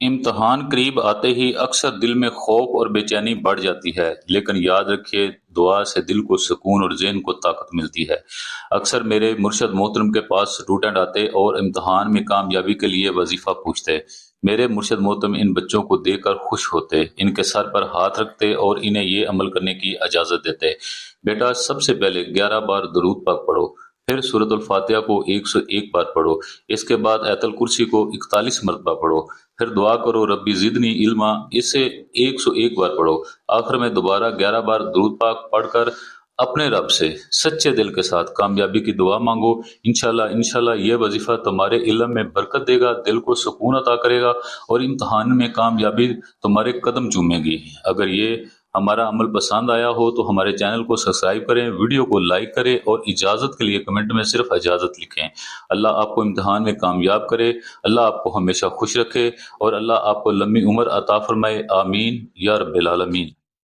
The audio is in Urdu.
امتحان قریب آتے ہی اکثر دل میں خوف اور بے چینی بڑھ جاتی ہے، لیکن یاد رکھیے دعا سے دل کو سکون اور ذہن کو طاقت ملتی ہے۔ اکثر میرے مرشد محترم کے پاس اسٹوڈنٹ آتے اور امتحان میں کامیابی کے لیے وظیفہ پوچھتے۔ میرے مرشد محترم ان بچوں کو دیکھ کر خوش ہوتے، ان کے سر پر ہاتھ رکھتے اور انہیں یہ عمل کرنے کی اجازت دیتے: بیٹا، سب سے پہلے 11 بار درود پاک پڑھو، پھر سورۃ الفاتحہ کو 101 بار پڑھو، اس کے بعد آیت الکرسی کو 41 مرتبہ پڑھو، پھر دعا کرو ربی زدنی علما، اسے 101 بار پڑھو، آخر میں دوبارہ 11 بار درود پاک پڑھ کر اپنے رب سے سچے دل کے ساتھ کامیابی کی دعا مانگو۔ انشاءاللہ یہ وظیفہ تمہارے علم میں برکت دے گا، دل کو سکون عطا کرے گا اور امتحان میں کامیابی تمہارے قدم چومے گی۔ اگر یہ ہمارا عمل پسند آیا ہو تو ہمارے چینل کو سبسکرائب کریں، ویڈیو کو لائک کریں اور اجازت کے لیے کمنٹ میں صرف اجازت لکھیں۔ اللہ آپ کو امتحان میں کامیاب کرے، اللہ آپ کو ہمیشہ خوش رکھے اور اللہ آپ کو لمبی عمر عطا فرمائے، آمین یا رب العالمین۔